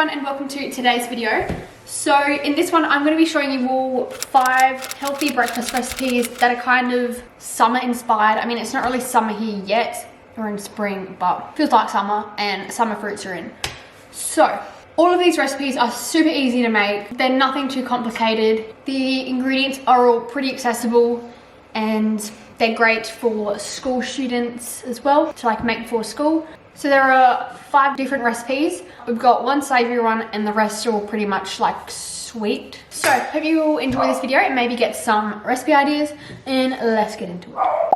everyone and welcome to today's video. So in this one I'm going to be showing you all 5 healthy breakfast recipes that are kind of summer inspired. I mean, it's not really summer here yet, we're in spring, but feels like summer and summer fruits are in. So all of these recipes are super easy to make. They're nothing too complicated. The ingredients are all pretty accessible and they're great for school students as well to like make before school. So there are 5 different recipes. We've got one savoury one and the rest are all pretty much like sweet. So hope you will enjoy this video and maybe get some recipe ideas, and let's get into it.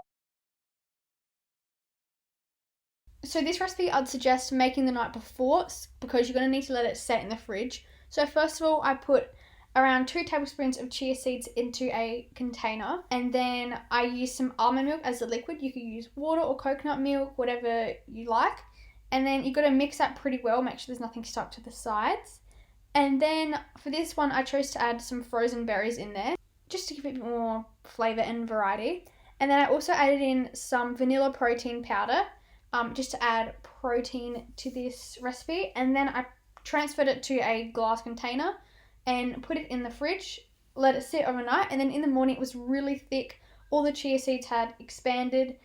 So this recipe I'd suggest making the night before because you're going to need to let it set in the fridge. So first of all, I put around 2 tablespoons of chia seeds into a container, and then I use some almond milk as a liquid. You could use water or coconut milk, whatever you like. And then you've got to mix that pretty well, make sure there's nothing stuck to the sides. And then for this one, I chose to add some frozen berries in there, just to give it a bit more flavour and variety. And then I also added in some vanilla protein powder, just to add protein to this recipe. And then I transferred it to a glass container and put it in the fridge, let it sit overnight, and then in the morning it was really thick. All the chia seeds had expanded,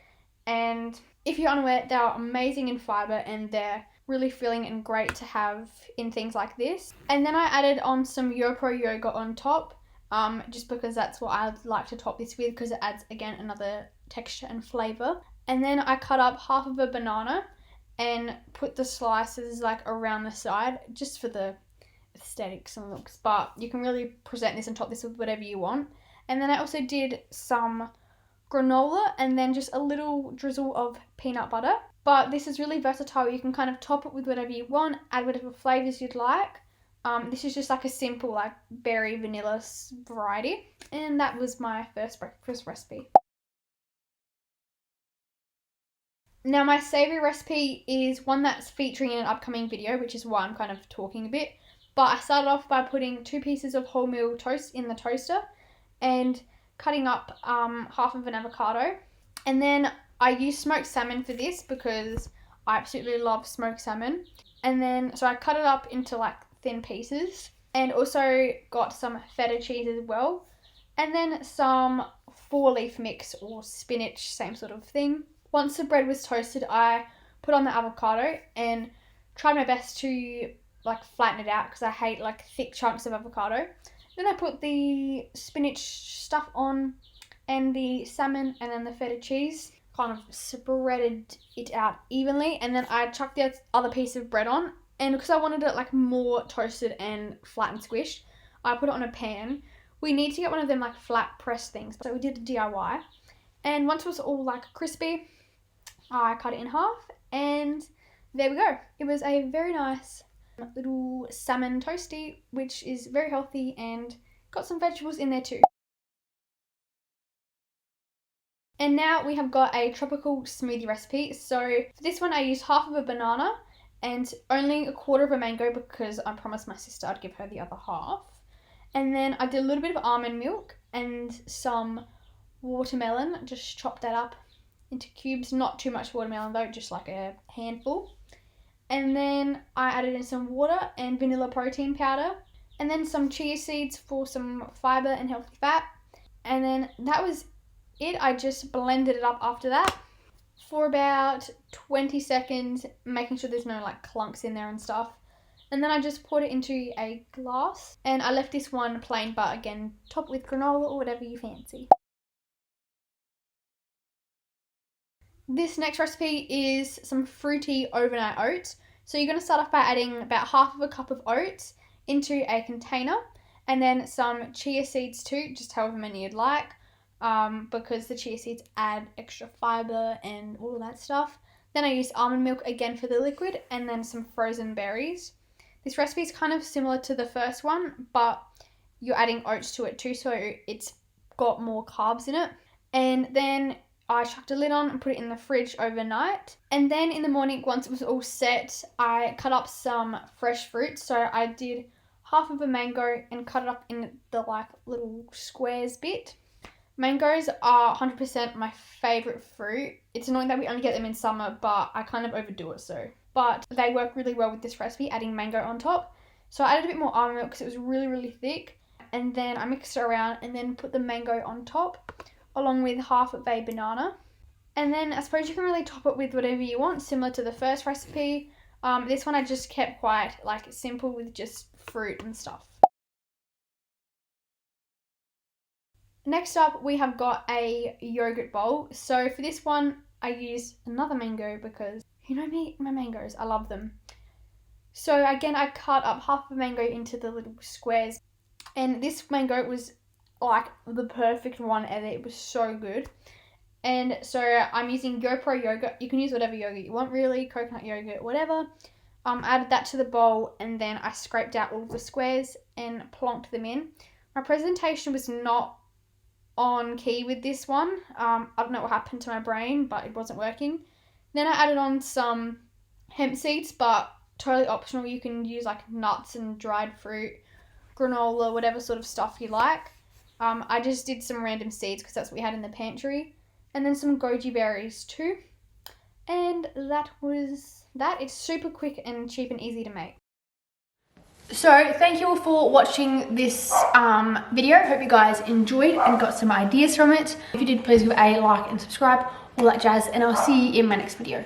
and if you're unaware, they are amazing in fibre and they're really filling and great to have in things like this. And then I added on some YoPro yogurt on top, just because that's what I'd like to top this with, because it adds, again, another texture and flavour. And then I cut up half of a banana and put the slices like around the side, just for the aesthetics and looks, but you can really present this and top this with whatever you want. And then I also did some granola and then just a little drizzle of peanut butter. But this is really versatile. You can kind of top it with whatever you want, add whatever flavours you'd like. This is just like a simple like berry vanilla variety, and that was my first breakfast recipe. Now my savoury recipe is one that's featuring in an upcoming video, which is why I'm kind of talking a bit. But I started off by putting 2 pieces of wholemeal toast in the toaster and cutting up half of an avocado. And then I used smoked salmon for this because I absolutely love smoked salmon. And then, so I cut it up into like thin pieces, and also got some feta cheese as well. And then some 4-leaf mix or spinach, same sort of thing. Once the bread was toasted, I put on the avocado and tried my best to like flatten it out because I hate like thick chunks of avocado. Then I put the spinach stuff on and the salmon and then the feta cheese, kind of spreaded it out evenly, and then I chucked the other piece of bread on, and because I wanted it like more toasted and flat and squished, I put it on a pan. We need to get one of them like flat press things, so we did a DIY. And once it was all like crispy, I cut it in half, and there we go. It was a very nice little salmon toasty, which is very healthy and got some vegetables in there too. And now we have got a tropical smoothie recipe. So for this one I used half of a banana and only a quarter of a mango because I promised my sister I'd give her the other half. And then I did a little bit of almond milk and some watermelon, just chopped that up into cubes. Not too much watermelon though, just like a handful. And then I added in some water and vanilla protein powder, and then some chia seeds for some fibre and healthy fat. And then that was it. I just blended it up after that for about 20 seconds, making sure there's no like clunks in there and stuff. And then I just poured it into a glass, and I left this one plain, but again, top with granola or whatever you fancy. This next recipe is some fruity overnight oats. So you're going to start off by adding about half of a cup of oats into a container, and then some chia seeds too, just however many you'd like, because the chia seeds add extra fibre and all of that stuff. Then I used almond milk again for the liquid, and then some frozen berries. This recipe is kind of similar to the first one, but you're adding oats to it too, so it's got more carbs in it. And then I chucked a lid on and put it in the fridge overnight. And then in the morning, once it was all set, I cut up some fresh fruit. So I did half of a mango and cut it up in the like little squares bit. Mangoes are 100% my favourite fruit. It's annoying that we only get them in summer, but I kind of overdo it so. But they work really well with this recipe, adding mango on top. So I added a bit more almond milk because it was really, really thick. And then I mixed it around and then put the mango on top along with half of a banana. And then I suppose you can really top it with whatever you want, similar to the first recipe. This one I just kept quite like simple with just fruit and stuff. Next up, we have got a yogurt bowl. So for this one, I used another mango because you know me, my mangoes, I love them. So again, I cut up half of a mango into the little squares. And this mango was like the perfect one ever. It was so good. And so I'm using GoPro yogurt. You can use whatever yogurt you want really, coconut yogurt, whatever. Added that to the bowl and then I scraped out all of the squares and plonked them in. My presentation was not on key with this one. I don't know what happened to my brain, but it wasn't working. Then I added on some hemp seeds, but totally optional. You can use like nuts and dried fruit, granola, whatever sort of stuff you like. I just did some random seeds because that's what we had in the pantry. And then some goji berries too. And that was that. It's super quick and cheap and easy to make. So thank you all for watching this video. Hope you guys enjoyed and got some ideas from it. If you did, please give a like and subscribe, all that jazz, and I'll see you in my next video.